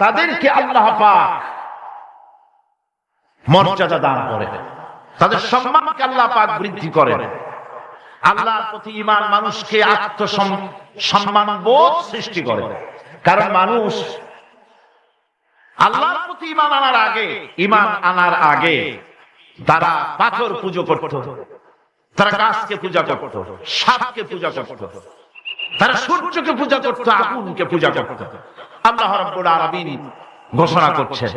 তাদেরকে আল্লাহ পাক মর্যাদা দান করেন, তাদের সম্মানকে আল্লাহ পাক বৃদ্ধি করেন। আল্লাহর প্রতি ঈমান মানুষকে আত্মসম্মান বোধ সৃষ্টি করে। কারণ মানুষ আল্লাহর প্রতি ঈমান আনার আগে তারা পাথর পূজা করত, তারা গাছকে পূজা করত, সাপকে পূজা করত, তারা সূর্যকে পূজা করত, আগুনকে পূজা করত। আল্লাহ রাব্বুল আলামিন ঘোষণা করছেন,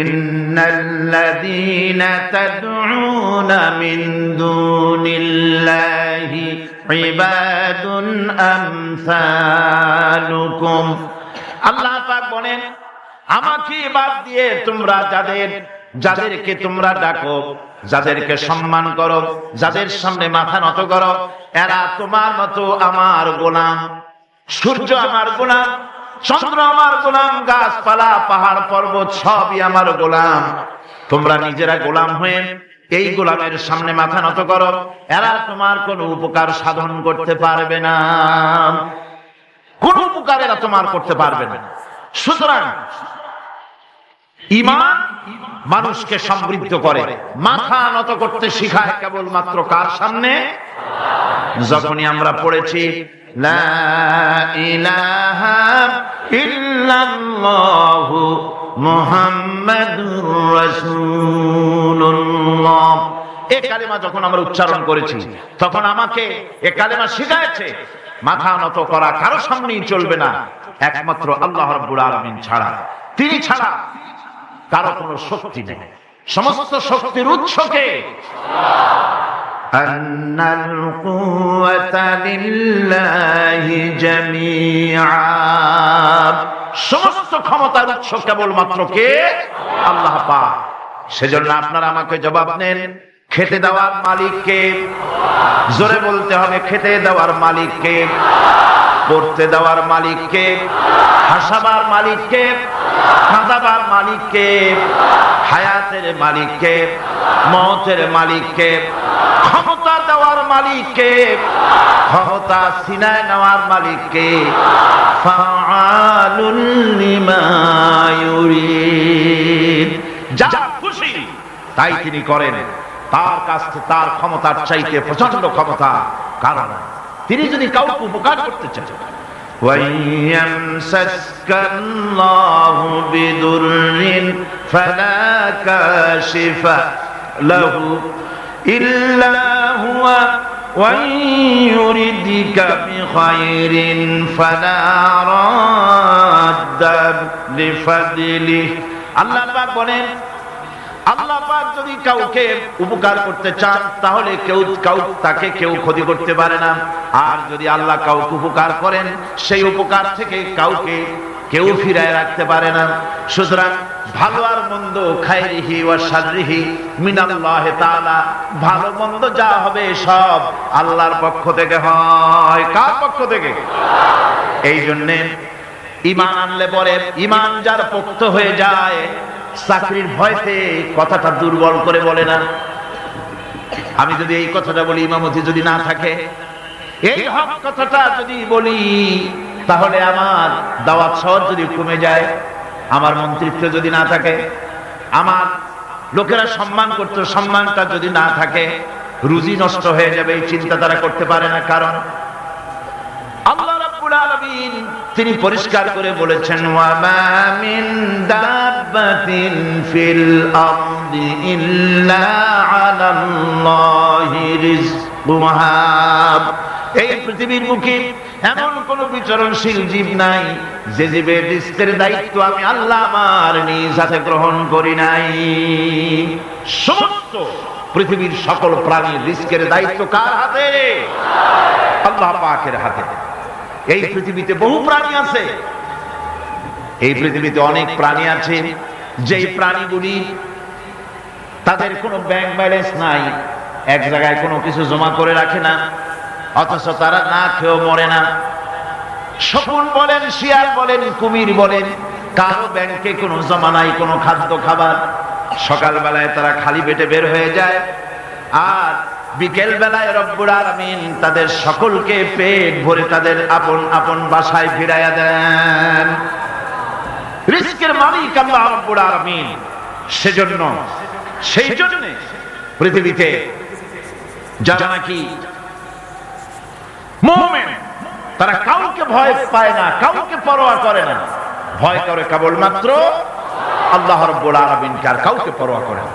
ইন্নাল্লাযীনা তাদউনা মিন দুনিল্লাহি ইবাদুন আমসালুকুম। আল্লাহ পাক বলেন, আমাকে বাদ দিয়ে তোমরা যাদেরকে তোমরা ডাকো, যাদেরকে সম্মান করো, যাদের সামনে মাথা নত করো, এরা তোমার মতো আমার গোলাম। সূর্য আমার গোলাম, চন্দ্র আমার গোলাম, গাছপালা, পাহাড় পর্বত সবই আমার গোলাম। তোমরা নিজেরা গোলাম হয়ে এই গোলামের সামনে মাথা নত করো, এরা তোমার কোনো উপকার সাধন করতে পারবে না, কোন উপকার এরা তোমার করতে পারবে না। সুতরাং ঈমান মানুষকে সমৃদ্ধ করে, মাথা নত করতে শিখায় কেবলমাত্র কার সামনে? যখনই আমরা পড়েছি লা ইলাহা ইল্লাল্লাহু মুহাম্মাদুর রাসূলুল্লাহ, এই কালেমা যখন আমরা উচ্চারণ করেছি তখন আমাকে এই কালেমা শিখায়েছে মাথা নত করা কারো সামনেই চলবে না, একমাত্র আল্লাহ রাব্বুল আলামিন ছাড়া। তিনি ছাড়া কারো কোনো শক্তি নেই, সমস্ত শক্তির উৎসকে আন্নাল কুওয়াতা লিল্লাহি জামিআ, সমস্ত ক্ষমতার উৎস কেবলমাত্র কে? আল্লাহ পাক। সেজন্য আপনারা আমাকে জবাব দেন, খেতে দেওয়ার মালিক কে? জোরে বলতে হবে, খেতে দেওয়ার মালিক কে? পড়তে দেওয়ার মালিক কে? হাসাবার মালিক কে? কাঁদাবার মালিক কে? হায়াতের মালিক কে? মওতের মালিক কে? ক্ষমতা দেওয়ার মালিক কে? ক্ষমতা সিনায় নেওয়ার মালিক কে? ফাআলুল লিমা ইউরিদ, যা খুশি তাই তিনি করেন। তার কাছে তার ক্ষমতার চাইতে প্রচন্ড ক্ষমতা কারণ তিনি যদি কাউকে উপকার করতে চান, ওয়াইয়ামসাসকাল্লাহু বিদুররিন ফালা কাশিফা লাহু ইল্লা হুয়া ওয়াইয়ুরিদকা বিখাইরিন ফালা রাদ্দা লিফাদলিহি। আল্লাহ পাক বলেন, আল্লাহ পাক যদি কাউকে উপকার করতে চান তাহলে তাকে কেউ ক্ষতি করতে পারে না। আর যদি আল্লাহ কাউকে উপকার করেন সেই উপকার থেকে কাউকে কেউ ফিরায় রাখতে পারে না। সুতরাং ভালো আর মন্দ, খায়রিহি ওয়া শাররিহি মিনাল্লাহি তাআলা, ভালো মন্দ যা হবে সব আল্লাহর পক্ষ থেকে হয়। কার পক্ষ থেকে? এই জন্য ঈমান আনলে পরে ঈমান যার পোক্ত হয়ে যায়, চাকরির ভয়তে কথাটা দুর্বল করে বলে না। আমি যদি এই কথাটা বলি, ইমামতি যদি না থাকে, এই হক কথাটা যদি বলি, তাহলে আমার দাওয়াত সওয়াত যদি কমে যায়, আমার মন্ত্রিত্ব যদি না থাকে, আমার লোকেরা সম্মান করতে সম্মানটা যদি না থাকে, রুজি নষ্ট হয়ে যাবে, এই চিন্তা তারা করতে পারে না। কারণ আল্লাহ রাব্বুল আলামিন তিনি পরিষ্কার করে বলেছেন, ওয়া মা মিন দাব্বাতিন ফিল আরদি ইল্লা আলাল্লাহি রিজকুহা, এই পৃথিবীর মুখে এমন কোন বিচরণশীল জীব নাই যে জীবের রিজকের দায়িত্ব আমি আল্লাহ আমার নিজ হাতে গ্রহণ করি নাই। সমস্ত পৃথিবীর সকল প্রাণীর রিজকের দায়িত্ব কার হাতে? আল্লাহ পাকের হাতে। এই পৃথিবীতে বহু প্রাণী আছে, এই পৃথিবীতে অনেক প্রাণী আছে যেই প্রাণীগুলি তাদের কোনো ব্যাংক ব্যালেন্স নাই, এক জায়গায় কোনো কিছু জমা করে রাখে না, অথচ তারা না খেয়েও মরে না। শকুন বলেন, শিয়াল বলেন, কুমির বলেন, কারো ব্যাংকে কোনো জমা নাই, কোনো খাদ্য খাবার। সকালবেলায় তারা খালি পেটে বের হয়ে যায়, আর বিকেল বেলায় রব্বুল আলামিন তাদের সকলকে পেট ভরে তাদের আপন আপন বাসায় ফিরাইয়া দেন। রিজকের মালিক আল্লাহ রাব্বুল আলামিন। সেজন্য সেই জন্য পৃথিবীতে যারা নাকি মুমিন তারা কাউকে ভয় পায় না, কাউকে পরোয়া করে না, ভয় করে কেবলমাত্র আল্লাহ রাব্বুল আলামিনকে, আর কাউকে পরোয়া করে না।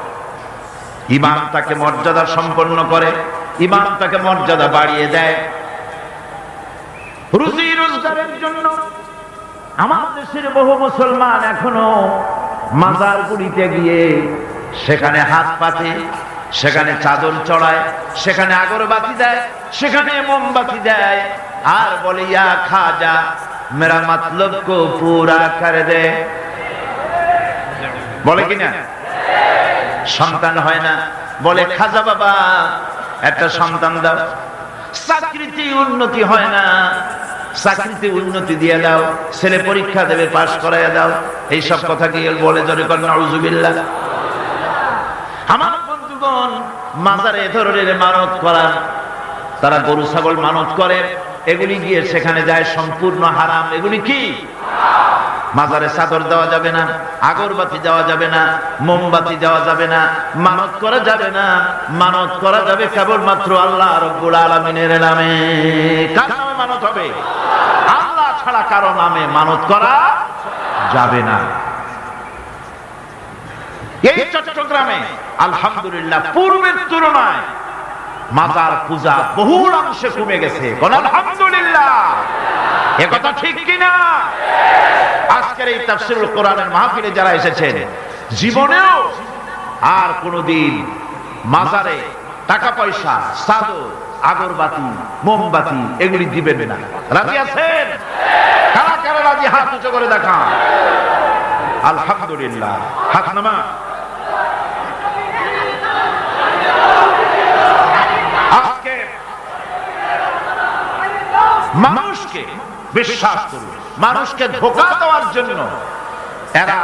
ঈমান তাকে মর্যাদা সম্পন্ন করে, ঈমান তাকে মর্যাদা বাড়িয়ে দেয়। রুজি রোজগারের জন্য আমার দেশের বহু মুসলমান এখনো মাজার গুড়িতে গিয়ে সেখানে হাত পাতে, সেখানে চাদর চড়ায়, সেখানে আগরবাতি দেয়, সেখানে মোমবাতি দেয়, আর বলে ইয়া খাজা মেরা মতলব কো পুরা করে দে। বলে কিনা? সন্তান হয় না, বলে খাজা বাবা একটা সন্তান দাও। চাকরিতে উন্নতি হয় না, চাকরিতে উন্নতি দিয়ে দাও, ছেলে পরীক্ষা দেবে পাশ করাইয়া দাও। এইসব কথা কি বলে? জোরে কর নাউজুবিল্লাহ। আমার বন্ধুগণ, মাজারে এ ধরনের মানত করা, তারা গরু ছাগল মানত করে, এগুলি গিয়ে সেখানে যায় সম্পূর্ণ হারাম। এগুলি কি? মাজারে চাদর দেওয়া যাবে না, আগরবাতি দেওয়া যাবে না, মোমবাতি দেওয়া যাবে না, মানত করা যাবে না। মানত করা যাবে কেবলমাত্র আল্লাহ রাব্বুল আলামিনের নামে। কার নামে মানত হবে? আল্লাহ ছাড়া কারো নামে মানত করা যাবে না। এই চট্টগ্রামে আলহামদুলিল্লাহ পূর্বের তুলনায় মাজার পূজা বহুল অংশে কমে গেছে। কোন আলহামদুলিল্লাহ? এ কথা ঠিক কিনা? আজকের এই তাফসীরুল কোরআনের মাহফিলে যারা এসেছেন, জীবনেও আর কোনদিন মাজারে টাকা পয়সা, চাদর, আগরবাতি, মোমবাতি এগুলি দিবেন না। রাজি আছেন? কারা কারা রাজি? হাত উঁচু করে দেখান। আলহামদুলিল্লাহ। হাত নামা। আজকে মানুষকে বিশ্বাস করুন, মানুষকে ধোঁকা দেওয়ার জন্য এরা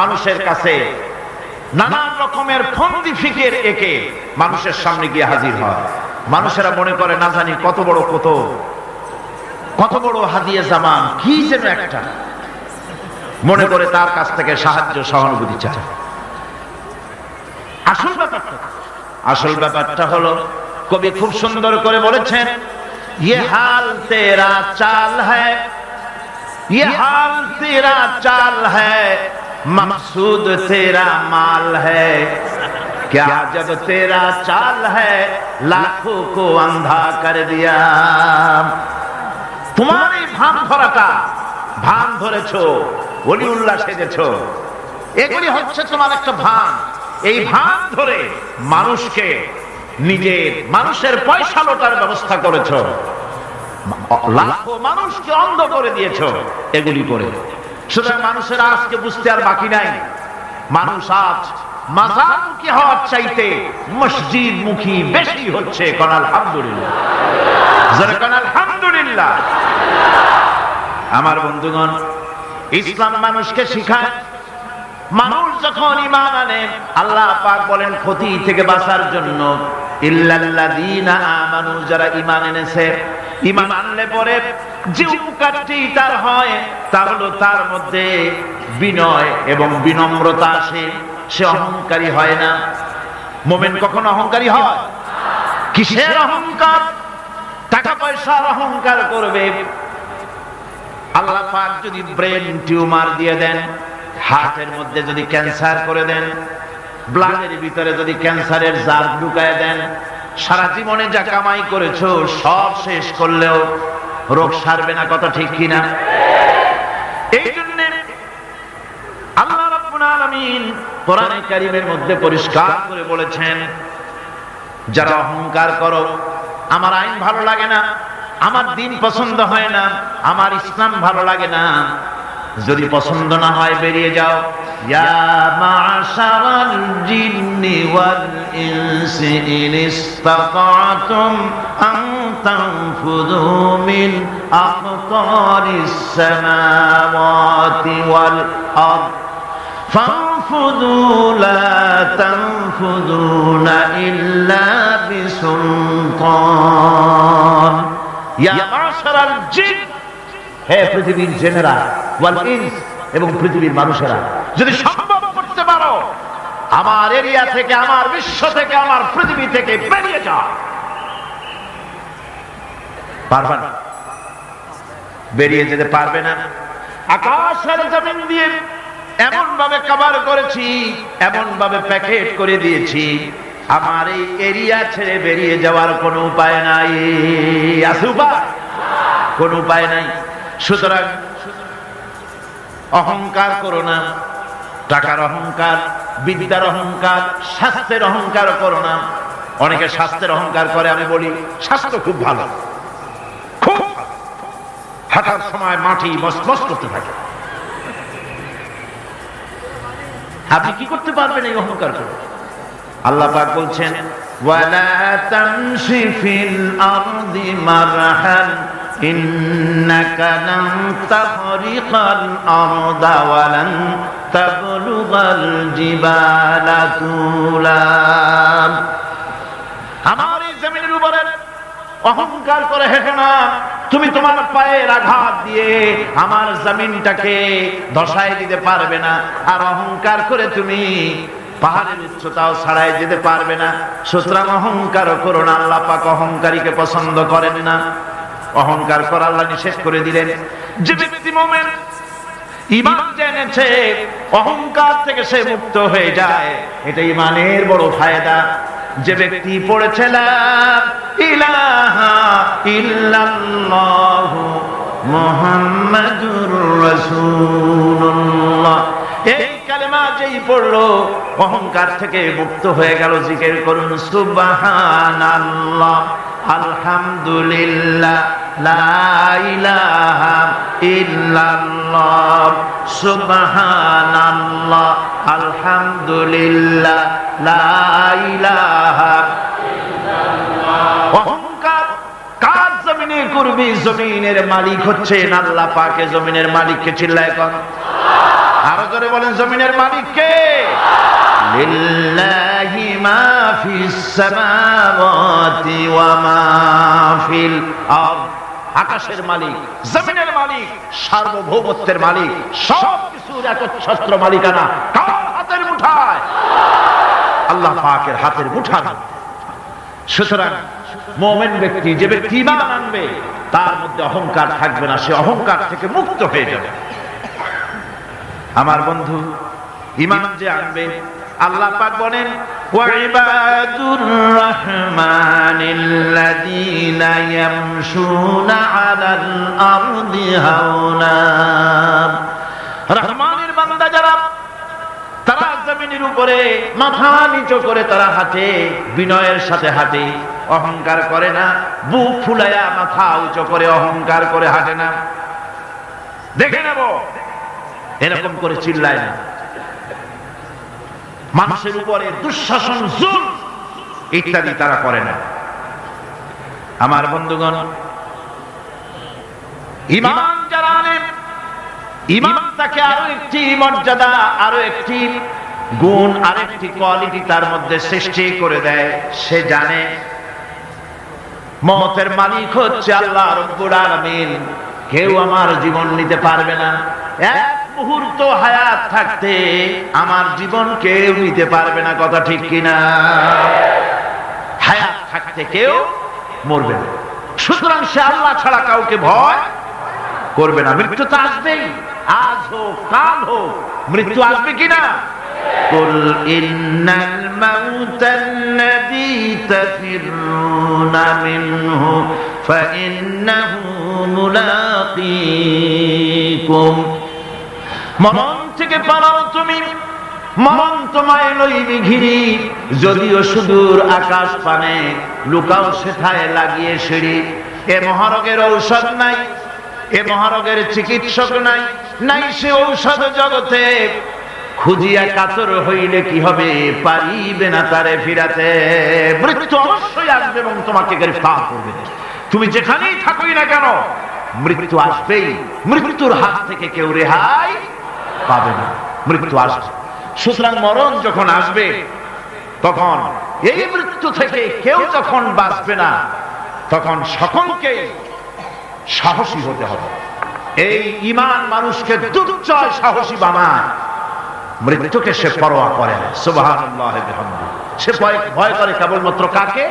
মানুষের কাছে নানান রকমের ফন্দি ফিকির এঁকে মানুষের সামনে গিয়ে হাজির হয়। মানুষেরা মনে করে না জানি কত বড় হাদিয়া জামান, কি যেন একটা মনে করে তার কাছ থেকে সাহায্য সহানুভূতি চায়। আসল ব্যাপারটা হলো, কবি খুব সুন্দর করে বলেছেন, ये हाल तेरा चाल है, ये हाल तेरा चाल है, मकसूद तेरा माल है, क्या जब तेरा चाल है लाखों को अंधा कर दिया। तुम्हारी भान ধরাটা, ভান ধরেছো, ওলিউল্লাহ সেজেছো, এগুলি হচ্ছে তোমার একটা ভান। এই ভান ধরে মানুষকে মানুষের পয়সা লোটার ব্যবস্থা করেছো, লাখো মানুষকে অন্ধ করে দিয়েছো এগুলি করে। সুতরাং মানুষের আজকে বুঝতে আর বাকি নাই। মানুষ আজ মাজারমুখী হওয়ার চাইতে মসজিদ মুখী বেশি হচ্ছে। কোন আলহামদুলিল্লাহ? যারা কোন আলহামদুলিল্লাহ? আমার বন্ধুগণ, ইসলাম মানুষকে শিখায়, মানুষ যখন ঈমান আনে, আল্লাহ পাক বলেন ক্ষতি থেকে বাঁচার জন্য ইল্লাল্লাযীনা আমানু, যারা ঈমান এনেছে, ঈমান আনলে পরে যে উপকারটি তার হয় তা হলো তার মধ্যে বিনয় এবং বিনম্রতা আসে। সে অহংকারী হয় না। মুমিন কখনো অহংকারী হয়? কিসের অহংকার? টাকা পয়সার অহংকার করবে। আল্লাহ পাক যদি ব্রেন টিউমার দিয়ে দেন, হার্টের মধ্যে যদি ক্যান্সার করে দেন, ব্লাডের ভিতরে যদি ক্যান্সারের জার ঢুকায় দেন, সারা জীবনে যা কামাই করেছো সব শেষ করলেও রোগ সারবে না। কথা ঠিক কিনা? এই জন্য আল্লাহ রাব্বুল আলামিন কোরআনে কারীমের মধ্যে পরিষ্কার করে বলেছেন, যারা অহংকার করো, আমার আইন ভালো লাগে না, আমার দিন পছন্দ হয় না, আমার ইসলাম ভালো লাগে না, যদি পছন্দ না হয় বেরিয়ে যাও। ইয়া মা'শারাল জিন্নি ওয়াল ইনসি ইন ইসতাতা'তুম আন তানফুযু মিন আকতারিস সামাওয়াতি ওয়াল আরদ ফানফুযু লা তানফুযুনা ইল্লা বিসুলতান। ইয়া মা'শারাল জিন, হে পৃথিবীর জেনেরা, ওয়াল ইনস এবং পৃথিবীর মানুষেরা যদি সম্ভব করতে পারো আমার এরিয়া থেকে, আমার বিশ্ব থেকে, আমার পৃথিবী থেকে বেরিয়ে যাও, পারবে না, বেরিয়ে যেতে পারবে না। আকাশ আর জমিন দিয়ে এমন ভাবে কভার করেছি, এমন ভাবে প্যাকেট করে দিয়েছি, আমার এই এরিয়া ছেড়ে বেরিয়ে যাওয়ার কোনো উপায় নাই। আছে উপায়? কোনো উপায় নাই। সুতরাং অহংকার করো না, টাকার অহংকার, বিদ্যার অহংকার, স্বাস্থ্যের অহংকার করো না। অনেকে স্বাস্থ্যের অহংকার করে, আমি বলি স্বাস্থ্য খুব ভালো, খুব হাঁটার সময় মাটি মসমস করতে থাকে। আপনি কি করতে পারবেন এই অহংকার করে? আল্লাহ পাক বলছেন ওয়ালা তামশি ফিল আরদি মারহান ইন্নাকা লান তাখরিকাল আরদা ওয়া লান তাবলুগাল জিবালা তুলা। আমার এই জমিনের উপরে অহংকার করে হেঁটে না। তুমি তোমার পায়ের আঘাত দিয়ে আমার জমিনটাকে ধসায় দিতে পারবে না, আর অহংকার করে তুমি পাহাড়ের উচ্চতাও ছাড়াই যেতে পারবে না। সুতরাং অহংকার করো না। আল্লাহ পাক অহংকারীকে পছন্দ করেন না। অহংকার করা আল্লাহ নিষেধ করে দিলেন। যে ব্যক্তি মুমিন, ঈমান জেনেছে, অহংকার থেকে সে মুক্ত হয়ে যায়, এটা ঈমানের বড় ফায়দা। যে ব্যক্তি পড়েছে লা ইলাহা ইল্লাল্লাহু মুহাম্মাদুর রাসূলুল্লাহ, এই কালেমা যেই পড়লো অহংকার থেকে মুক্ত হয়ে গেল। জিকির করুন সুবহানাল্লাহ, আলহামদুলিল্লাহ, লা ইলাহা ইল্লাল্লাহ, সুবহানাল্লাহ, আলহামদুলিল্লাহ, লা ইলাহা ইল্লাল্লাহ। অহংকার কার জমিনে করবি? জমিনের মালিক হচ্ছেন আল্লাহ পাক। জমিনের মালিককে চিল্লায় কর, আরো জোরে বলেন, জমিনের মালিক কে? লিল্লাহি মা ফিস সামাওয়াতি ওয়া মা ফিল আরদ। আকাশের মালিক, জমিনের মালিক, সার্বভৌমত্বের মালিক, সব কিছুর একচ্ছত্র মালিকানা কার হাতের মুঠায়? আল্লাহ পাকের হাতের মুঠায়। সুতরাং মুমিন ব্যক্তি, যে ব্যক্তি ঈমান আনবে, তার মধ্যে অহংকার থাকবে না, সে অহংকার থেকে মুক্ত হয়ে যাবে। আমার বন্ধু, ঈমান যে আনবে, আল্লাহ পাক বলেন ওয়া ইবাদুর রাহমানিল্লাযীনা ইয়ামশুনা আলাল আরদি হাওনা। রহমানের বান্দা যারা, তারা জমিনের উপরে মাথা নিচু করে তারা হাঁটে, বিনয়ের সাথে হাঁটে, অহংকার করে না। বুক ফুলায়া মাথা উঁচু করে অহংকার করে হাঁটে না। দেখে নেব, এরকম করে চিল্লায় না। মানুষের উপরে দুঃশাসন, জুলম ইত্যাদি তারা করে না। আমার বন্ধুগণ, ঈমান যারা আনে, ঈমান তাকে আরো একটি মর্যাদা, আরো একটি গুণ, আরেকটি কোয়ালিটি তার মধ্যে সৃষ্টি করে দেয়। সে জানে মওতের মালিক হচ্ছে আল্লাহ রাব্বুল আলামিন। কেউ আমার জীবন নিতে পারবে না। এক মুহূর্ত হায়াত থাকতে আমার জীবন কেউ নিতে পারবে না। কথা ঠিক কিনা? হায়াত থাকতে কেউ মরবে না। সুতরাং সে আল্লাহ ছাড়া কাউকে ভয় করবে না। মৃত্যু তো আসবেই, আজ হোক কাল হোক, মৃত্যু আসবে কিনা? কুল ইন্নাল মাউতাল্লাযী তাফিরুনা মিনহু ফাইন্নাহু মুলাকীকুম। মরণ থেকে পালাও তুমি, মরণ তোমায় লইবে ঘিরি। যদিও সুদূর আকাশ পানে, লুকাও সেথায় লাগিয়ে সিঁড়ি। এ মহারোগের ঔষধ নাই, এ মহারোগের চিকিৎসক নাই, নাই সে ঔষধ জগতে। খুঁজিয়া কাতর হইলে কি হবে, পারিবে না তারে ফিরাতে। মৃত্যু অবশ্যই আসবে এবং তোমাকে গ্রেফতার করবে। তুমি যেখানেই থাকোই না কেন, মৃত্যু আসবেই। মৃত্যুর হাত থেকে কেউ রেহাই পাবে না। মৃত্যু আসবে। সুতরাং মরণ যখন আসবে, তখন এই মৃত্যু থেকে কেউ যখন বাঁচবে না, তখন সকলকে সাহসী হতে হবে। এই ঈমান মানুষকে দুর্জয় সাহসী বানায়, মৃত্যুকে সে পরোয়া করে না। সুবহানাল্লাহ বিহামদিহি। সে ভয় করে কেবলমাত্র কাকে?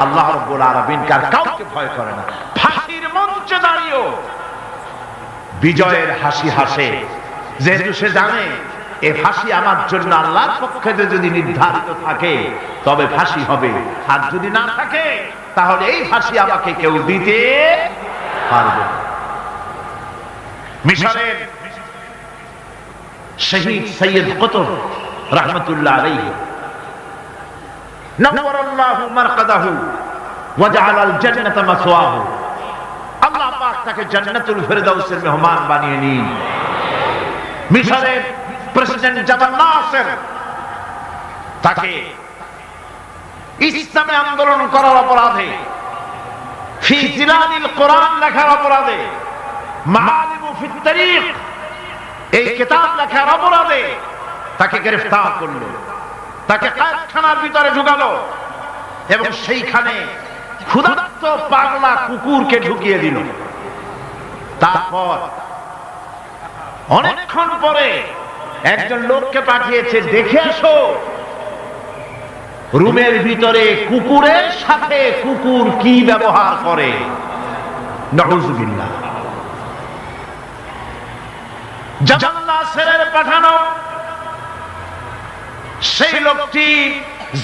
আল্লাহ রাব্বুল আলামিন। কার কাউকে ভয় করে না। ফাঁসির মঞ্চে দাঁড়িয়েও বিজয়ের হাসি হাসে, যেহেতু সে জানে এই ফাঁসি আমার জন্য আল্লাহর পক্ষে যদি নির্ধারিত থাকে তবে ফাঁসি হবে, আর যদি না থাকে তাহলে এই ফাঁসি আমাকে কেউ দিতে পারবে না। মিশরের শহীদ সৈয়দ কুতুব রাহমাতুল্লাহ আলাইহি নওয়ারাল্লাহু মারকাদাহু ওয়া জাআলাল জান্নাতা মাসওয়াহু, আল্লাহ পাক তাকে জান্নাতুল ফেরদাউসের মেহমান বানিয়ে নিন। মিশরের প্রেসিডেন্ট জামাল নাসের তাকে ইসলামে আন্দোলন করার অপরাধে, ফি জিলানিল কোরআন লেখার অপরাধে, মাআলিমু ফিত তারিখ এই কিতাব লেখার অপরাধে তাকে গ্রেফতার করলো, তাকে কারখানার ভিতরে ঢুকালো এবং সেইখানে ক্ষুধার্ত পাগলা কুকুরকে ঢুকিয়ে দিল। তারপর অনেকক্ষণ পরে একজন লোককে পাঠিয়েছে, দেখে আসো রুমের ভিতরে কুকুরের সাথে কুকুর কি ব্যবহার করে। নাউযুবিল্লাহ। জামাল নাসেরের পাঠানো সেই লোকটি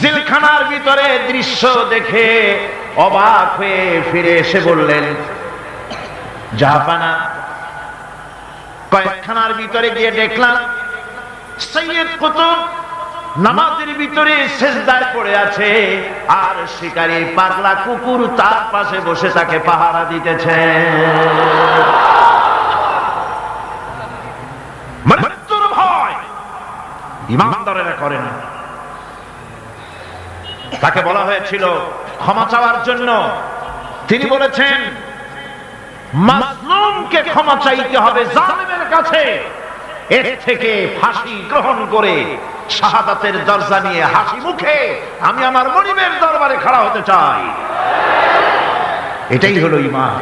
জেলখানার ভিতরে দৃশ্য দেখে অবাক হয়ে ফিরে এসে বললেন, জাহাপানা, কয়েকখানার ভিতরে গিয়ে দেখলাম সৈয়দ কুতুব নামাজের ভিতরে সিজদায় পড়ে আছে, আর শিকারী পাগলা কুকুর তার পাশে বসে তাকে পাহারা দিতেছে। মৃত্যুর ভয় ঈমানদারেরা করে না। তাকে বলা হয়েছিল ক্ষমা চাওয়ার জন্য, তিনি বলেছেন মাজলুমকে ক্ষমা চাইতে হবে জালিমের কাছে, এর থেকে ফাঁসি গ্রহণ করে শাহাদাতের দরজা নিয়ে হাসি মুখে আমি আমার মনিবের দরবারে খাড়া হতে চাই। এটাই হলো ঈমান।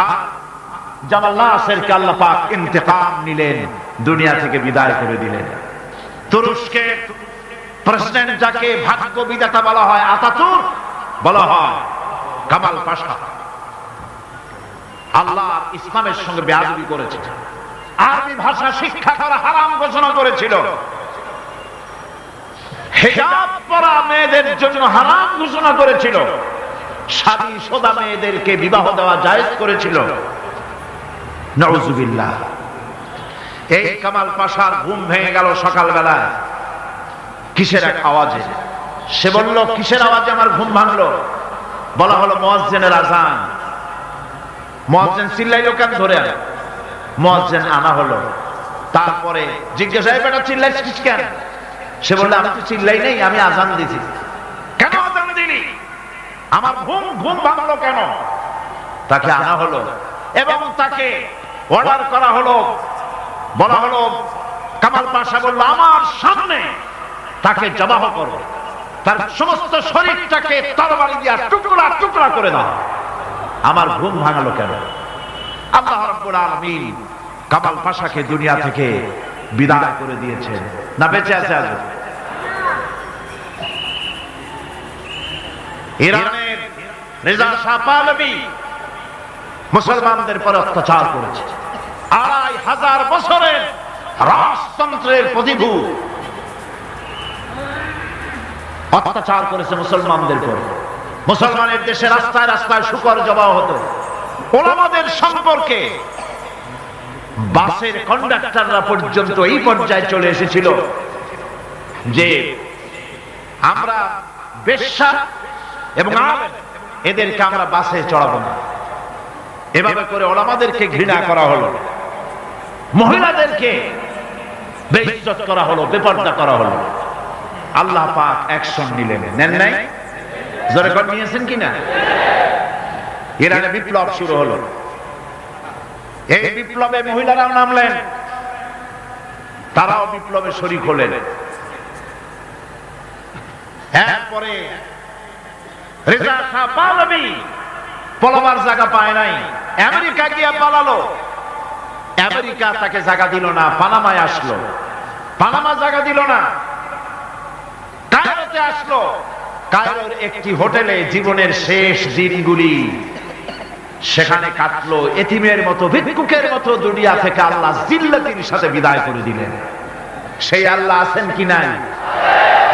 আর জামাল নাসেরকে আল্লাহ পাক ইন্তেকাম নিলেন, দুনিয়া থেকে বিদায় করে দিলেন। তুরস্কের প্রেসিডেন্ট যাকে ভাগ্য বিধাতা বলা হয়, আতাতুর্ক বলা হয়, কামাল পাশা আল্লাহ ইসলামের সঙ্গে বেয়াদবি করেছে, আরবি ভাষা শিক্ষা করা হারাম ঘোষণা করেছিল, হিজাব পরা মেয়েদের জন্য হারাম ঘোষণা করেছিল, শাদী শোদা মেয়েদেরকে বিবাহ দেওয়া জায়েজ করেছিল। নাউযুবিল্লাহ। এই কামাল পাশার ঘুম ভেঙে গেল সকালবেলা কিসের এক আওয়াজে। সে বলল, কিসের আওয়াজে আমার ঘুম ভাঙলো? বলা হলো মুয়াজ্জিনের আযান। মুয়াজ্জিন চিল্লাইলো কেন? ধরে আনো। মুয়াজ্জিন আনা হলো। তারপরে জিজ্ঞাসা, এই বেটা চিল্লাইছিস কেন? সে বলল, আমি তো চিল্লাই নেই, আমি আযান দিছি। কেন আযান দিলি? আমার ঘুম ভাঙলো কেন? তাকে আনা হলো এবং তাকে অর্ডার করা হলো। বলা হলো, কামাল পাশা বলল, আমার সামনে তাকে জবাহ করো, তার সমস্ত শরীরটাকে তরবারি দিয়ে টুকরা টুকরা করে দাও। আমার ঘুম ভাঙলো কেন? আল্লাহ রাব্বুল আলামিন কামাল পাশাকে দুনিয়া থেকে বিদায় করে দিয়েছেন। না বেঁচে আছে আজ? ইরানের রেজা শাহ পাহলভী মুসলমানদের পর অত্যাচার করেছে। ২৫০০ বছরের রাজতন্ত্রের প্রতিভূ অত্যাচার করেছে মুসলমানদের পর। মুসলমানের দেশে রাস্তায় রাস্তায় শুকর জবাই হতো। ওলামাদের সম্পর্কে বাসের কন্ডাক্টররা পর্যন্ত এই পর্যায়ে চলে এসেছিল যে আমরা বেশ্যা এবং এদেরকে আমরা বাসে চড়াবো না। এভাবে করে ওলামাদেরকে ঘৃণা করা হলো, মহিলাদেরকে বেইজ্জত করা হলো, বেপরদা করা হলো। আল্লাহ পাক অ্যাকশন নিলেন, নেন নাই? জোরে করে নিয়েছেন কিনা? ইরানে বিপ্লব শুরু হলো। এই বিপ্লবে মহিলারাও নামলেন, তারাও বিপ্লবে শরীক হলেন। এরপরে রেজা শাহ পাহলভী পলাবার জায়গা পায় নাই, আমেরিকা গিয়া পালালো। আমেরিকা তাকে জায়গা দিল না, পানামায় আসলো, পানামা জায়গা দিল না, কায়রোতে আসলো, কায়রোর একটি হোটেলে জীবনের শেষ দিনগুলি সেখানে কাটলো। এতিমের মতো, ভিক্ষুকের মতো দুনিয়া থেকে আল্লাহ জিল্লাতির সাথে বিদায় করে দিলেন। সেই আল্লাহ আছেন কি নাই?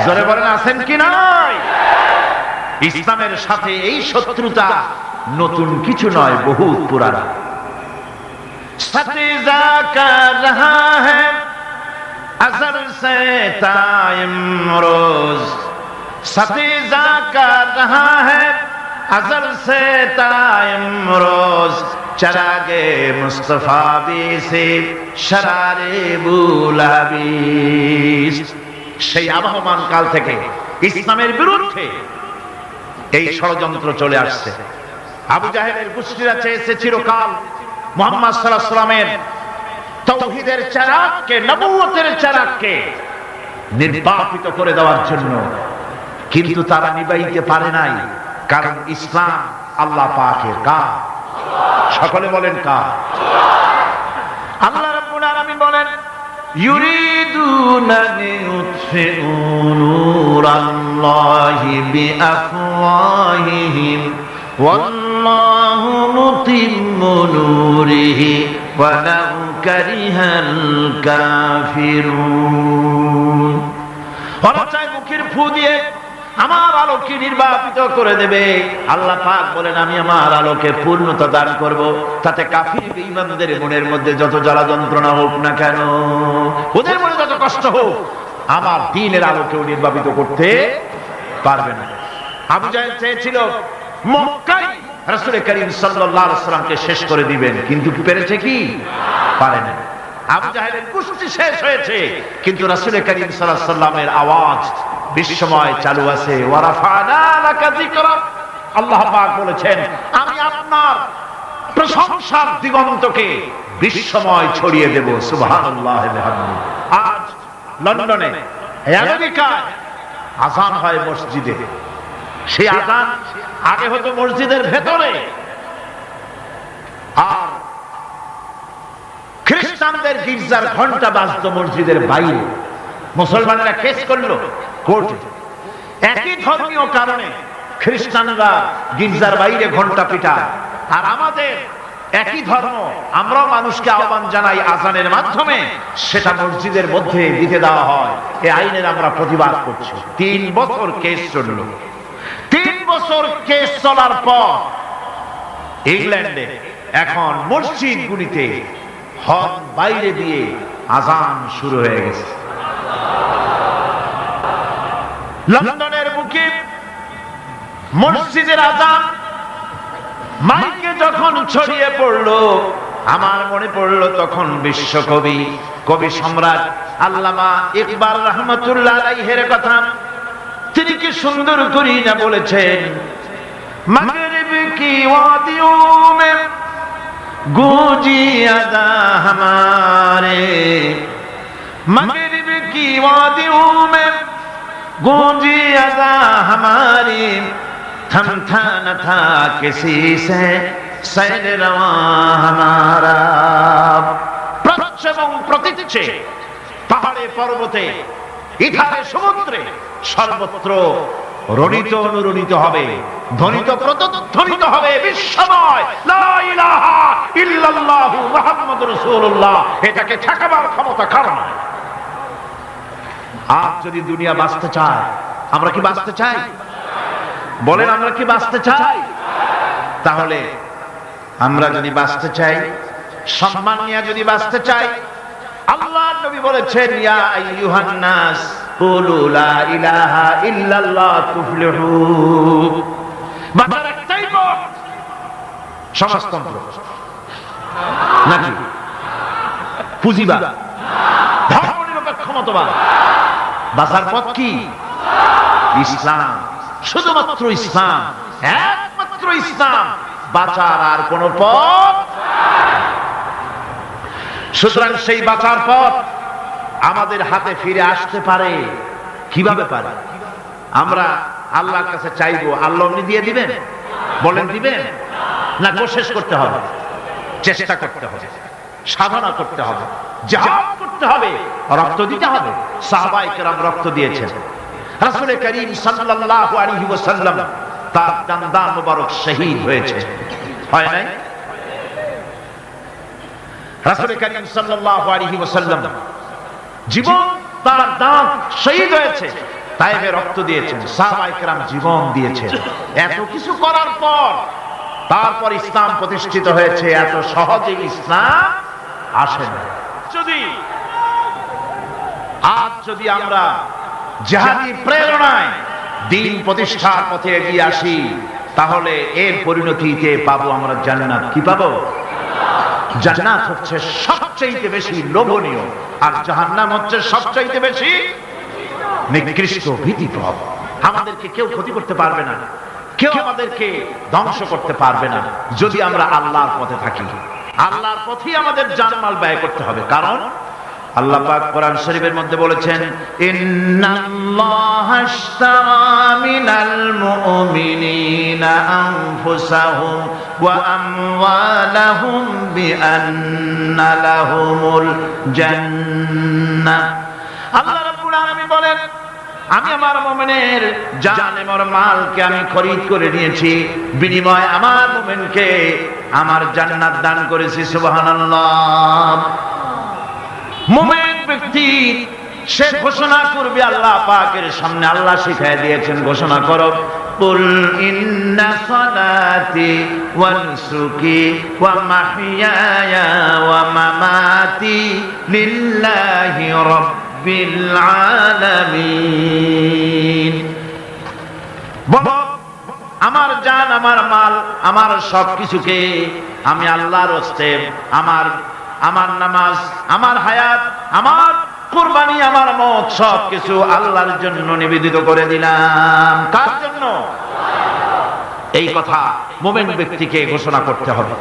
জোরে বলেন আছেন কি নাই? ইসলামের সাথে এই শত্রুতা নতুন কিছু নয়, বহু পুরানা। সতিজা কর রহা হ্যায় আজর সে তাইম রোজ, সতিজা কর রহা হ্যায় अज़ल से तायम रोज, चरागे मुस्तफा भी से शरारे बुलाबिस। সেই আবহমান কাল থেকে ইসলামের বিরুদ্ধে এই ষড়যন্ত্র চলে আসছে। আবু জাহেলের গোষ্ঠীরা চেয়েছে চিরকাল মুহাম্মদ সাল্লাল্লাহু আলাইহি ওয়াসাল্লামের তাওহীদের চারাগকে, নবুয়তের চারাগকে নির্বাপিত করে দেওয়ার জন্য, কিন্তু তারা নিবাইতে পারে নাই। কারণ ইসলাম আল্লাহ পাকের কাজ। সকলে বলেন কাজ। আল্লাহ রাব্বুল আলামিন বলেন ইউরিদুনা লিইউতফিউ নূরাল্লাহি বিআফওয়াহিহিম ওয়াল্লাহু মুতিম্মু নূরিহি ওয়ালাউ কারিহাল কাফিরুন। ওরা চায় মুখের ফু দিয়ে আমার আলোকে নির্বাপিত করে দেবে। আল্লাহ পাক বলেন আমি আমার আলোকে পূর্ণতা দান করব, তাতে কাফির বেঈমানদের মনের মধ্যে যত জ্বালা যন্ত্রণা হোক না কেন, ওদের মনে যত কষ্ট হোক, আমার দ্বীনের আলোকেও নির্বাপিত করতে পারবে না। আবু জাহেল চেয়েছিল মক্কায় রাসূল করিম সাল্লাল্লাহু আলাইহি ওয়াসাল্লামকে শেষ করে দিবেন, কিন্তু পেরেছে কি? পারে না। আবু জাহেলের কুস্তি শেষ হয়েছে, কিন্তু রাসূল করিম সাল্লাল্লাহু আলাইহি ওয়াসাল্লামের আওয়াজ বিশ্বময় চালু আছে। ওয়ারাফানা লাকা যিকরাক, আল্লাহ পাক বলেছেন আমি আপনার প্রশংসার দিগন্তকে বিশ্বময় ছড়িয়ে দেব। সুবহানাল্লাহ ওয়া বিহামদিহি। আজ লন্ডনে, আমেরিকায় আযান হয় মসজিদে। সেই আযান আগে হতো মসজিদের ভেতরে, আর খ্রিস্টানদের গির্জার ঘন্টা বাজতো মসজিদের বাইরে। মুসলমানেরা কেস করলো কোর্টে, একই ধর্মীয় কারণে খ্রিস্টানরা গির্জার বাইরে ঘন্টা পিটায়, আর আমাদের একই ধর্ম, আমরাও মানুষকে আহ্বান জানাই আযানের মাধ্যমে, সেটা মসজিদের মধ্যে দিতে দেওয়া হয়। এই আইনের আমরা প্রতিবাদ করছি। 3 বছর কেস চলল। 3 বছর কেস চলার পর ইংল্যান্ডে এখন মসজিদগুলিতে হর্ন বাইরে দিয়ে আযান শুরু হয়ে গেছে। লন্ডনের বুকে মসজিদের আযান মাইকে যখন ছড়িয়ে পড়লো, আমার মনে পড়লো তখন বিশ্বকবি, কবি সম্রাট আল্লামা ইকবাল রহমাতুল্লাহ আলাইহির কথা। তিনি কি সুন্দর করে না বলেছেন, মাগরিব কি ওয়াদিयों में गूंजी अदा हमारे, मगरिब की वादियों में गूंजी अदा हमारी, थमथा न था किसी से सैर रवा हमारा। প্রচ্ছ এবং প্রতীচ্যে, পাহাড়ে পর্বতে, ইথারে সমুদ্রে, সর্বত্র রণিত অনুরণিত হবে, ধ্বনিত প্রতিধ্বনিত হবে বিশ্বময় লা ইলাহা ইল্লাল্লাহু মুহাম্মাদুর রাসূলুল্লাহ। এটাকে ঠেকাবার ক্ষমতা কারণ। আজ যদি দুনিয়া বাঁচতে চায়, আমরা কি বাঁচতে চাই? বলেন আমরা কি বাঁচতে চাই? তাহলে আমরা যদি বাঁচতে চাই, সম্মান নিয়ে যদি বাঁচতে চাই, আল্লাহর নবী বলেছেন ইয়া আইয়ুহান নাস কুলু লা ইলাহা ইল্লাল্লাহ তুফলিহু। বাঁচার একটাই পথ, সমাজতন্ত্র নাকি পুঁজিবাদ, ধর্মনিরপেক্ষ মতবাদ? বাঁচার পথ কি? ইসলাম, শুধুমাত্র ইসলাম, একমাত্র ইসলাম। বাঁচার আর কোন পথ। সুতরাং সেই বাঁচার পথ আমাদের হাতে ফিরে আসতে পারে। কিভাবে পারে? আমরা আল্লাহর কাছে চাইবো, আল্লাহ এমনি দিয়ে দিবেন? বলেন দিবেন? না কোশিশ করতে হবে, চেষ্টা করতে হবে। সাধনা করতে হবে, জিহাদ করতে হবে, রক্ত দিতে হবে। সাহাবায়ে কেরাম রক্ত দিয়েছেন। রাসূল করিম সাল্লাল্লাহু আলাইহি ওয়াসাল্লাম তার দান মুবারক শহীদ হয়েছে, হয় নাই? রাসূল করিম সাল্লাল্লাহু আলাইহি ওয়াসাল্লাম জীবন তার দান শহীদ হয়েছে, তাইফে রক্ত দিয়েছেন, সাহাবায়ে কেরাম জীবন দিয়েছেন। এত কিছু করার পর তারপর ইসলাম প্রতিষ্ঠিত হয়েছে। এত সহজে ইসলাম আসে না। যদি আমরা জিহাদি প্রেরণায় দ্বীন প্রতিষ্ঠার পথে এগিয়ে আসি, তাহলে এর পরিণতিতে পাবো আমরা জান্নাত। কি পাবো? জান্নাত হচ্ছে সবচেয়ে বেশি লোভনীয়, আর জাহান্নাম হচ্ছে সবচেয়ে বেশি নিকৃষ্ট, ভীতিকর। আমাদেরকে কেউ ক্ষতি করতে পারবে না, কেউ আমাদেরকে ধ্বংস করতে পারবে না যদি আমরা আল্লাহর পথে থাকি। আল্লাহর পথেই আমাদের জানমাল ব্যয় করতে হবে। কারণ আল্লাহ পাক কোরআন শরীফের মধ্যে বলেছেন, ইন্নাল্লাহা আশতারা মিনাল মুমিনিনা আনফুসাহুম ওয়া আমওয়ালাহুম বিআন্না লাহুমুল জান্নাহ। আল্লাহ রাব্বুল আলামিন বলেন, আমি আমার মুমিনের জান এবং মালকে আমি খরিদ করে নিয়েছি, বিনিময়ে আমার মুমিনকে আমার জান্নাত দান করেছি। সুবহানাল্লাহ। মুমিন ব্যক্তি সে ঘোষণা করবে আল্লাহ পাকের সামনে। আল্লাহ শিখায় দিয়েছেন, ঘোষণা করো, কুল ইন্না সালাতি ওয়া নুসুকি ওয়া মাহইয়ায়া ওয়া মামাতি লিল্লাহি রাব্বিল আলামিন। বলো, আমার জান, আমার মাল, আমার সবকিছুকে আমি আল্লাহর হস্তে, আমার নামাজ, আমার হায়াত, আমার কুরবানি, আমার মত, সবকিছু আল্লাহর জন্য নিবেদিত করে দিলাম। কার জন্য? এই কথা মুমিন ব্যক্তিকে ঘোষণা করতে হবে,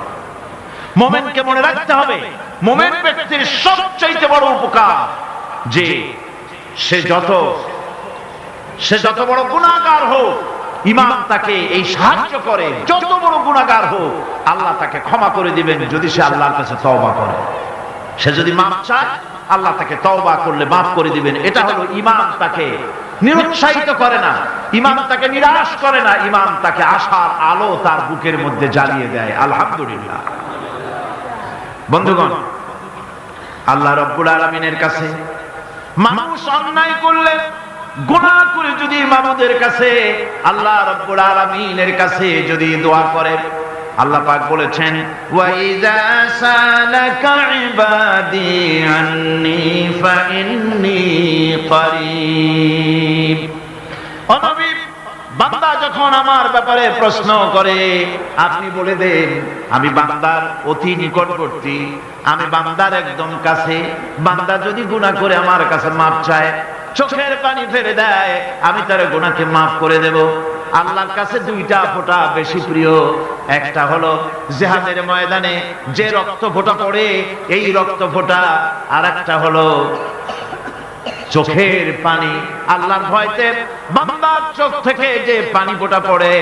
মুমিনকে মনে রাখতে হবে। মুমিন ব্যক্তির সবচেয়ে বড় উপকার যে সে যত বড় গুনাহগার হোক, ইমাম তাকে এই সাহায্য করে, যত বড় গুনাহগার হোক আল্লাহ তাকে ক্ষমা করে দিবেন যদি সে আল্লাহর কাছে তওবা করে। সে যদি মাফ চায়, আল্লাহ তাকে তওবা করলে মাফ করে দিবেন। এটা হলো ইমাম তাকে নিরুৎসাহিত করে না, ইমাম তাকে নিরাশ করে না, ইমাম তাকে আশার আলো তার বুকের মধ্যে জ্বালিয়ে দেয়। আলহামদুলিল্লাহ। বন্ধুগণ, আল্লাহ রাব্বুল আলামিনের কাছে মানুষ অন্যায় করলে, গুনাহ করে যদি মাবুদের কাছে, আল্লাহ রাব্বুল আলামিনের কাছে যদি দোয়া করে, আল্লাহ পাক বলেছেন, ওয়া ইযা সালাকা ইবাদি আন্নী ফাইন্নী করিব। ও নবী, বান্দা যখন আমার ব্যাপারে প্রশ্ন করে, আপনি বলে দেন আমি বান্দার অতি নিকটবর্তী, আমি বান্দার একদম কাছে। বান্দা যদি গুনাহ করে আমার কাছে মাপ চায়, চোখের পানি ফেলে দেয়, আমি তার গুনাহকে মাফ করে দেব। আল্লাহর কাছে দুইটা ফোঁটা বেশি প্রিয়। একটা হলো জিহাদের ময়দানে যে রক্ত ফোঁটা পড়ে, এই রক্ত ফোঁটা, আর একটা হলো চোখের পানি। আল্লাহর ভয়তে বান্দার চোখ থেকে যে পানি ফোঁটা পড়ে,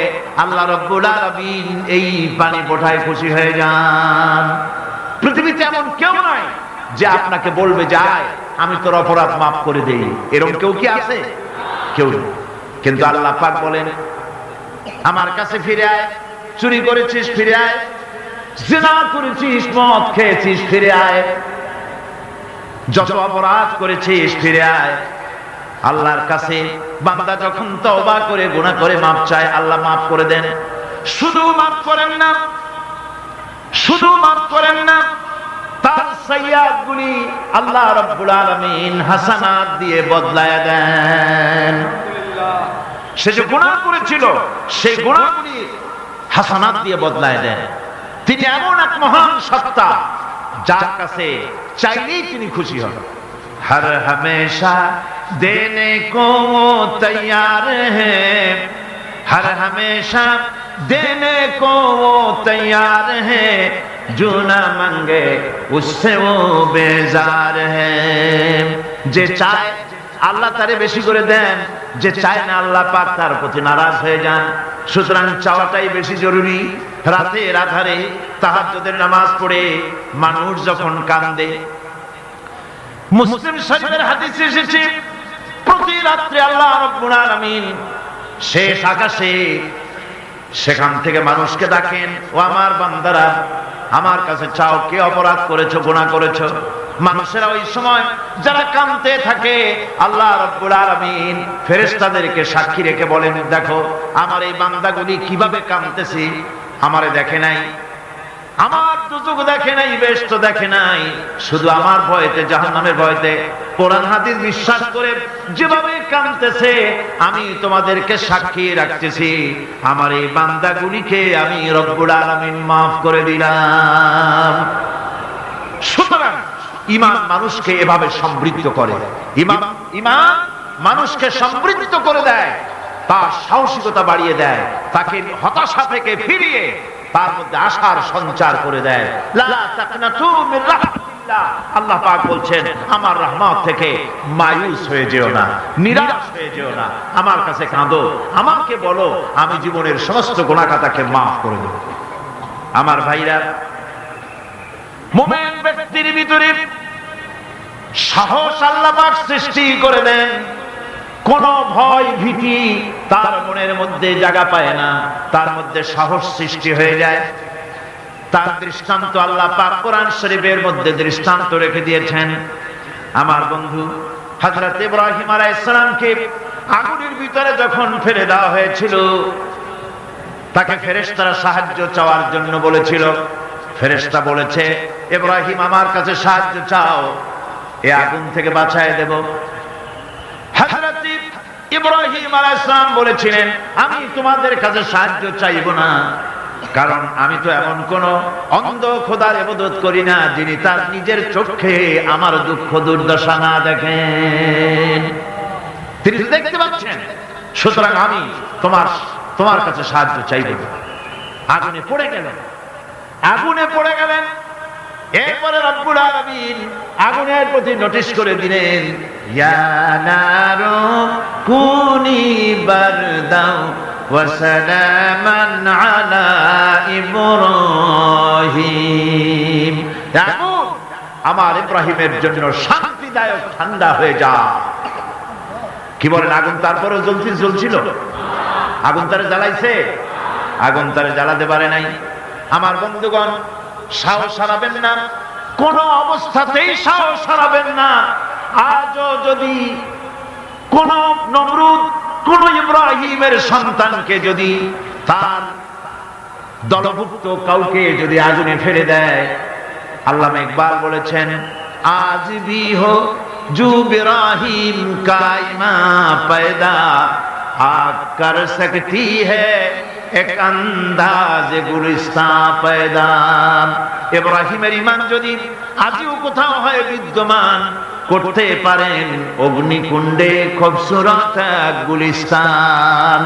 আল্লাহ রাব্বুল আলামিন এই পানি ফোঁটায় খুশি হয়ে যান। পৃথিবীতে এমন কেউ নাই যে আপনাকে বলবে যে আয় আমি তোর অপরাধ মাফ করে দেই। এরকম কেউ কি আছে? কেউ নেই। কিন্তু আল্লাহ পাক বলেন, আমার কাছে ফিরে আয়। চুরি করেছিস, ফিরে আয়। জিনা করেছিস, মদ খেয়েছিস, ফিরে আয়। যত অপরাধ করেছিস, ফিরে আয়। আল্লাহর কাছে বান্দা যখন তওবা করে, গুনাহ করে মাফ চায়, আল্লাহ মাফ করে দেন। শুধু মাফ করেন না, শুধু মাফ করেন না, তার সাইয়্যাতগুলি আল্লাহ রাব্বুল আলামিন হাসানাত দিয়ে বদলায়া দেন। সে যে গুনাহ করেছিল, সেই গুনাহগুলি হাসানাত দিয়ে বদলায় দেন। তিনি এমন এক মহান সত্তা যার কাছে চাইলেই তিনি খুশি হন। हर हमेशा देने को तैयार है, हर हमेशा देने को तैयार है, जो ना मांगे उससे वो बेजार है। যে চায় আল্লাহ তারে বেশি করে দেন, যে চায় না আল্লাহ পাক তার প্রতি নারাজ হয়ে যান। সুতরাং চাওয়াটাই বেশি জরুরি। রাতের আধারে তাহাজ্জুদের নামাজ পড়ে মানুষ যখন কান্দে, মুসলিম শরীফের হাদিসে এসেছে প্রতি রাত্রে আল্লাহ রাব্বুল আলামিন শেষ আকাশে সেখান থেকে মানুষকে ডাকেন, ও আমার বান্দারা আমার কাছে চাও, কে অপরাধ করেছো, গুনাহ করেছো। মানুষেরা ওই সময় যারা কাঁদতে থাকে আল্লাহ রাব্বুল আলামিন ফেরেশতাদেরকে সাক্ষী রেখে বলেন, দেখো আমার এই বান্দাগুলি কিভাবে কাঁদতেছে, আমারে দেখে নাই, আমার দুজক দেখে নাই, বেহেশত দেখে নাই, শুধু আমার ভয়তে, জাহান্নামের ভয়তে কোরআন হাদিস বিশ্বাস করে যেভাবে কাঁদতেছে আমি তোমাদেরকে সাক্ষী রাখতেছি, আমার এই বান্দাগুলিকে আমি রব্বুল আলামিন মাফ করে দিলাম। সুতরাং ঈমান মানুষকে এভাবে সমৃদ্ধ করে, ঈমান মানুষকে সমৃদ্ধ করে দেয়, তার সাহসিকতা বাড়িয়ে দেয়, তাকে হতাশা থেকে ফিরিয়ে তার মধ্যে আশার সঞ্চার করে দেয়। লা তাকনাতু মির রাহমাতিল্লাহ, আল্লাহ পাক বলছেন আমার রহমত থেকে মায়ুস হয়ে যেও না, নিরাশ হয়ে যেও না, আমার কাছে কাঁদো, আমাকে বলো, আমি জীবনের সমস্ত গুনাহ খাতাকে মাফ করে দেব। আমার ভাইরা, মুমিন ব্যক্তির ভিতরে সাহস আল্লাহ পাক সৃষ্টি করে দেন, কোন ভয় ভীতি তার মনের মধ্যে জায়গা পায় না, তার মধ্যে সাহস সৃষ্টি হয়ে যায়। তার দৃষ্টান্ত আল্লাহ পাক কোরআন শরীফের মধ্যে দৃষ্টান্ত রেখে দিয়েছেন। আমার বন্ধু হযরত ইব্রাহিম আলাইহিস সালামকে আগুনের ভিতরে যখন ফেলে দেওয়া হয়েছিল, তাকে ফেরেশতারা সাহায্য চাওয়ার জন্য বলেছিল। ফেরেশতা বলেছে, ইব্রাহিম আমার কাছে সাহায্য চাও, এই আগুন থেকে বাঁচায় দেব। হযরত ইব্রাহিম আলাইহিস সালাম বলেছিলেন, আমি তোমাদের কাছে সাহায্য চাইব না, কারণ আমি তো এমন কোন অন্ধ খোদার ইবাদত করি না যিনি তার নিজের চোখে আমার দুঃখ দুর্দশা না দেখেন, তিনি দেখতে পাচ্ছেন, সুতরাং আমি তোমার কাছে সাহায্য চাইব না। আগুনে পড়ে গেলেন, আগুনে পড়ে গেলেন। এরপরে রব্বুল আলামিন আগুনের প্রতি নোটিশ করে দিলেন, ইয়া নারু কুনি বারদাও ওয়া সালামান আলা ইব্রাহিম, আগুন আমার ইব্রাহিমের জন্য শান্তিদায়ক ঠান্ডা হয়ে যা। কি বলেন, আগুন তারপরে জ্বলছিল? আগুন তারে জ্বালাইছে? আগুন তারে জ্বালাতে পারে নাই। আমার বন্ধুগণ, সাহস হারাবেন না, কোন অবস্থাতেই সাহস হারাবেন না। আজও যদি কোন নমরুদ কোন ইব্রাহিমের সন্তানকে যদি তার দলভুক্ত কাউকে যদি আগুনে ফেলে দেয়, আল্লামা ইকবাল বলেছেন, আজ ভি হো জু ইব্রাহিম কায়মা पैदा आग कर सकती है এক আন্দাজে গুলিস্তান পয়দা। ইব্রাহিমের ঈমান যদি আজও কোথাও হয় বিদ্যমান, করতে পারেন অগ্নিকুণ্ডে খুবসুরত গুলিস্তান।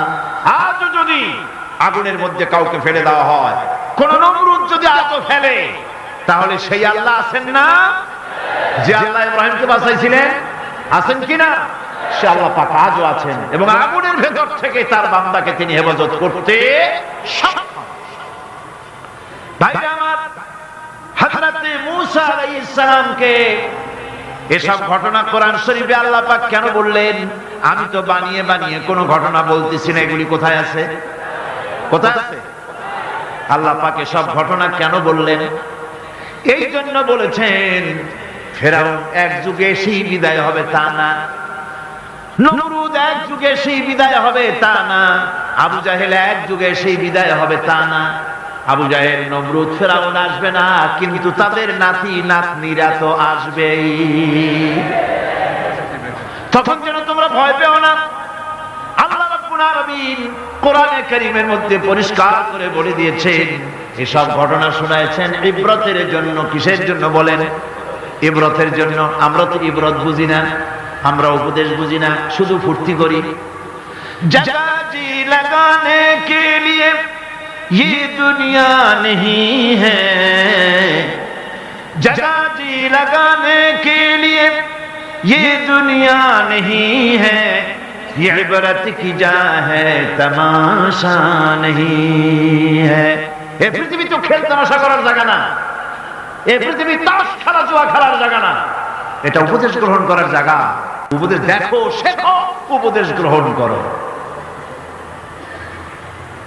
আজ যদি আগুনের মধ্যে কাউকে ফেলে দেওয়া হয়, কোন নমরুদ যদি আজও ফেলে, তাহলে সেই আল্লাহ আছেন না যে আল্লাহ ইব্রাহিমকে বাঁচাইছিলেন? আছেন কিনা? সে আল্লাহ পাক আজও আছেন এবং আগুনের ভেতর থেকে তার বান্দাকে তিনি হেফাজত করতে সক্ষম। ভাইরা আমার, হযরত মূসা আলাইহিস সালামকে এসব ঘটনা কোরআন শরীফে আল্লাহ পাক কেন বললেন? আমি তো বানিয়ে বানিয়ে কোনো ঘটনা বলতেছি না, এগুলি কোথায় আছে? কোথায় আছে? আল্লাহ পাক এসব ঘটনা কেন বললেন? এই জন্য বলেছেন, ফেরাউন এক যুগে সেই বিদায় হবে তা না, নমরুদ এক যুগে সেই বিদায় হবে তা না, আবু জাহেল এক যুগে সেই বিদায় হবে তা না। আবু জাহেল, নমরুদ, ফেরাউন আসবে না, কিন্তু তাদের নাতি নাতনিরা তো আসবেই। তখন যেন তোমরা ভয় পেও না। আল্লাহ রাব্বুল আলামিন কোরআনে কারীমের মধ্যে পরিষ্কার করে বলে দিয়েছেন, এসব ঘটনা শোনায়েছেন ইবরতের জন্য। কিসের জন্য বলেন? ইবরতের জন্য। আমরা তো ইবরত বুঝি না, আমরা উপদেশ বুঝি না, শুধু ফুর্তি করি। জগা জি লাগানে কে লিয়ে ये दुनिया नहीं है, जगह जी लगाने के लिए ये दुनिया नहीं है, ये इबरत की जा है तमाशा नहीं है। এই পৃথিবী তো খেল তামাশা করার জায়গা না, এই পৃথিবী তাস খেলা জুয়া খেলার জায়গা না, এটা উপদেশ গ্রহণ করার জায়গা। উপদেশ দেখো, শেখো, উপদেশ গ্রহণ করো।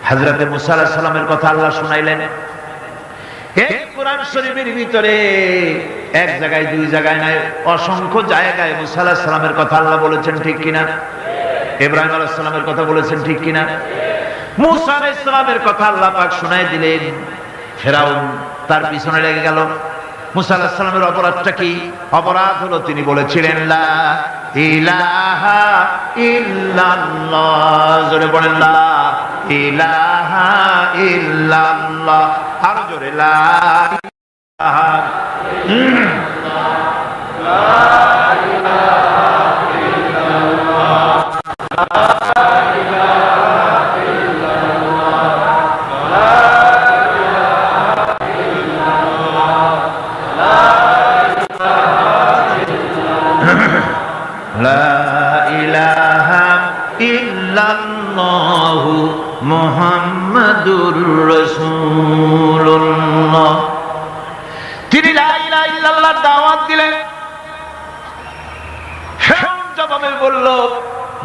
হযরতে মুসা আলাইহিস সালামের কথা আল্লাহ শুনাইলেন। এই কোরআন শরীফের ভিতরে এক জায়গায় দুই জায়গায় নয়, অসংখ্য জায়গায় মুসা আলাইহিস সালামের কথা আল্লাহ বলেছেন, ঠিক কিনা? ইব্রাহিম আলাইহিস সালামের কথা বলেছেন, ঠিক কিনা? মুসা আলাইহিস সালামের কথা আল্লাহ পাক শুনাই দিলেন। ফেরাউন তার পিছনে লেগে গেল। মুসা আলাইহিস সালামের অপরাধটা কি? অপরাধ হলো তিনি বলেছিলেন লা ইলাহা ইল্লাল্লাহ। জোরে বলেন লা ইলাহা ইল্লাল্লাহ। আরো জোরে লা ইলাহা মুহাম্মাদুর রাসূলুল্লাহ। তিনি লা ইলাহা ইল্লাল্লাহর দাওয়াত দিলেন। ফেরাউন জবাবে বলল,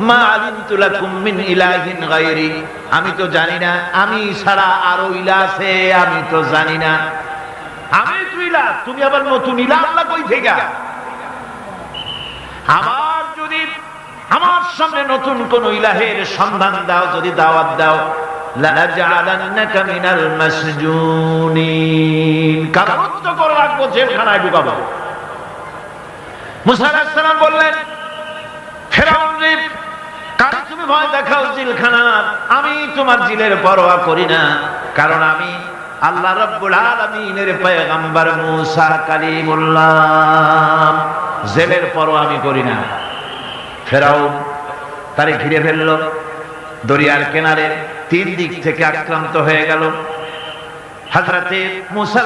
মা আলিমতু লাকুম মিন ইলাহিন গায়রি, আমি তো জানি না, আমি ছাড়া আরো ইলাহ আছে, আমি তো জানি না। আমি তো ইলাহ, তুমি আবার নতুন ইলাহ আল্লাহ কই থেকে? আবার যদি আমার সামনে নতুন কোন ইলাহের সন্ধান দাও, যদি দাওয়াত দাও, লাজালান্নাকা মিনাল মাসজুনিন, কারারুদ্ধ করে রাখবো, জেলখানায় ঢুকাবো। মুসা আলাইহিস সালাম বললেন, ফেরাউন রে, কার তুমি ভয় দেখাও জেলখানার, আমি তোমার জিলের পরোয়া করি না, কারণ আমি আল্লাহ রাব্বুল আলামিনের পয়গম্বর মুসা কালিমুল্লাহ, জেলের পরোয়া আমি করি না। ফেরাউন তারে ঘিরে ফেলল, দরিয়ার কিনারে তিন দিক থেকে আক্রান্ত হয়ে গেল। হযরতে মুসা